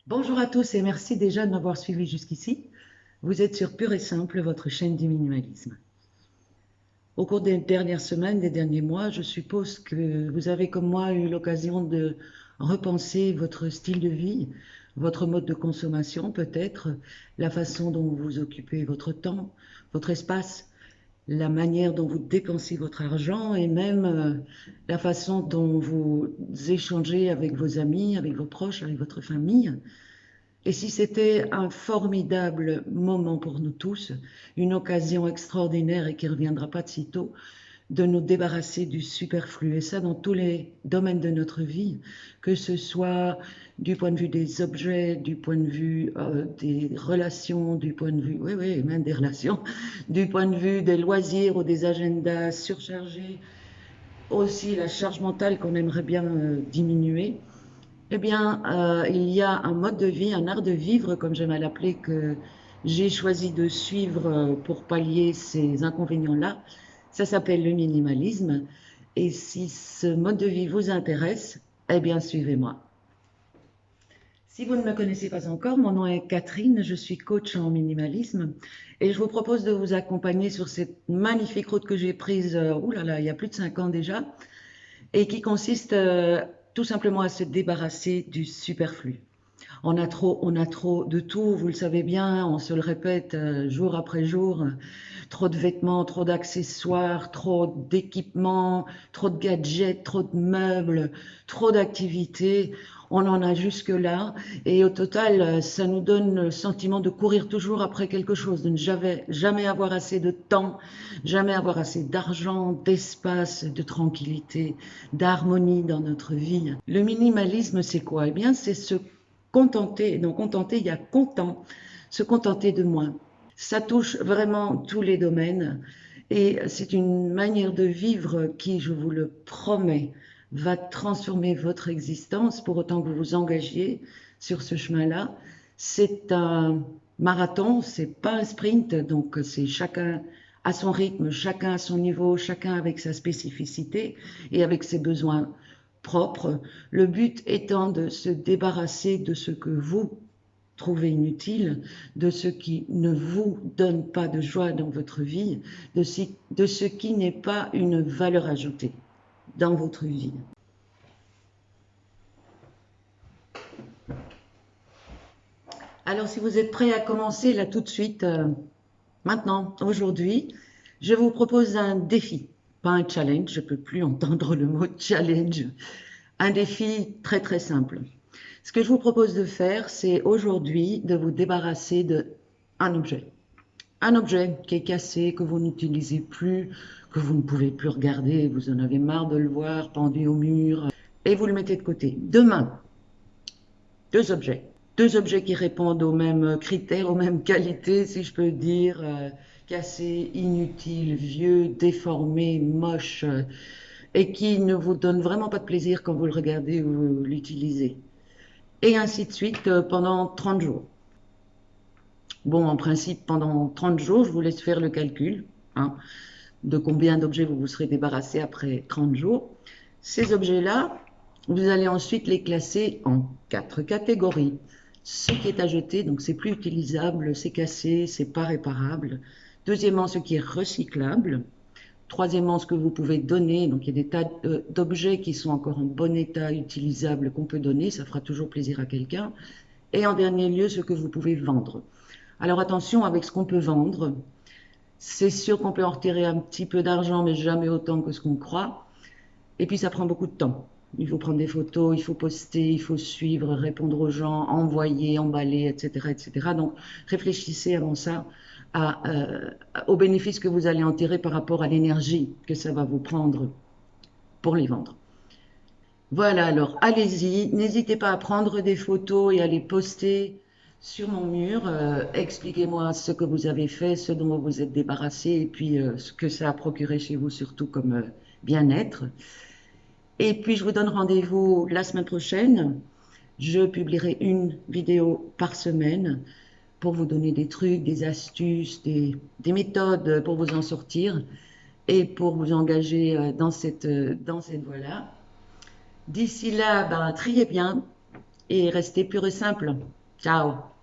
Bonjour à tous et merci déjà de m'avoir suivi jusqu'ici. Vous êtes sur Pur et Simple, votre chaîne du minimalisme. Au cours des dernières semaines, des derniers mois, je suppose que vous avez comme moi eu l'occasion de repenser votre style de vie, votre mode de consommation peut-être, la façon dont vous occupez votre temps, votre espace, la manière dont vous dépensez votre argent et même la façon dont vous échangez avec vos amis, avec vos proches, avec votre famille. Et si c'était un formidable moment pour nous tous, une occasion extraordinaire et qui ne reviendra pas de sitôt, de nous débarrasser du superflu, et ça dans tous les domaines de notre vie, que ce soit du point de vue des objets, du point de vue des relations, du point de vue, oui, oui, même des relations, du point de vue des loisirs ou des agendas surchargés, aussi la charge mentale qu'on aimerait bien diminuer. Eh bien, il y a un mode de vie, un art de vivre, comme j'aime à l'appeler, que j'ai choisi de suivre pour pallier ces inconvénients-là. Ça s'appelle le minimalisme. Et si ce mode de vie vous intéresse, eh bien, suivez-moi. Si vous ne me connaissez pas encore, mon nom est Catherine, je suis coach en minimalisme et je vous propose de vous accompagner sur cette magnifique route que j'ai prise, oulala, il y a plus de 5 ans déjà, et qui consiste tout simplement à se débarrasser du superflu. On a trop de tout, vous le savez bien, on se le répète jour après jour, trop de vêtements, trop d'accessoires, trop d'équipements, trop de gadgets, trop de meubles, trop d'activités. On en a jusque-là et au total, ça nous donne le sentiment de courir toujours après quelque chose, de ne jamais avoir assez de temps, jamais avoir assez d'argent, d'espace, de tranquillité, d'harmonie dans notre vie. Le minimalisme, c'est quoi? Eh bien, c'est se contenter, non contenter, il y a content, se contenter de moins. Ça touche vraiment tous les domaines et c'est une manière de vivre qui, je vous le promets, va transformer votre existence pour autant que vous vous engagiez sur ce chemin-là. C'est un marathon, c'est pas un sprint, donc c'est chacun à son rythme, chacun à son niveau, chacun avec sa spécificité et avec ses besoins propres. Le but étant de se débarrasser de ce que vous trouvez inutile, de ce qui ne vous donne pas de joie dans votre vie, de ce qui n'est pas une valeur ajoutée dans votre vie. Alors si vous êtes prêts à commencer là tout de suite, maintenant, aujourd'hui, je vous propose un défi, pas un challenge, je ne peux plus entendre le mot challenge, un défi très très simple. Ce que je vous propose de faire, c'est aujourd'hui de vous débarrasser d'un objet. Un objet qui est cassé, que vous n'utilisez plus, que vous ne pouvez plus regarder, vous en avez marre de le voir pendu au mur, et vous le mettez de côté. Demain, deux objets. Deux objets qui répondent aux mêmes critères, aux mêmes qualités, si je peux dire, cassés, inutiles, vieux, déformés, moches, et qui ne vous donnent vraiment pas de plaisir quand vous le regardez ou l'utilisez. Et ainsi de suite pendant 30 jours. Bon, en principe, pendant 30 jours, je vous laisse faire le calcul, hein, de combien d'objets vous vous serez débarrassé après 30 jours. Ces objets-là, vous allez ensuite les classer en 4 catégories. Ce qui est à jeter, donc c'est plus utilisable, c'est cassé, c'est pas réparable. Deuxièmement, ce qui est recyclable. Troisièmement, ce que vous pouvez donner, donc il y a des tas d'objets qui sont encore en bon état, utilisables, qu'on peut donner, ça fera toujours plaisir à quelqu'un. Et en dernier lieu, ce que vous pouvez vendre. Alors attention avec ce qu'on peut vendre, c'est sûr qu'on peut en retirer un petit peu d'argent, mais jamais autant que ce qu'on croit. Et puis ça prend beaucoup de temps. Il faut prendre des photos, il faut poster, il faut suivre, répondre aux gens, envoyer, emballer, etc., etc. Donc réfléchissez avant ça aux bénéfices que vous allez en tirer par rapport à l'énergie que ça va vous prendre pour les vendre. Voilà, alors allez-y, n'hésitez pas à prendre des photos et à les poster sur mon mur. Expliquez-moi ce que vous avez fait, ce dont vous vous êtes débarrassé et puis ce que ça a procuré chez vous, surtout comme bien-être. Et puis je vous donne rendez-vous la semaine prochaine. Je publierai une vidéo par semaine pour vous donner des trucs, des astuces, des méthodes pour vous en sortir et pour vous engager dans cette voie-là. D'ici là, ben, triez bien, et restez pur et simple. Ciao!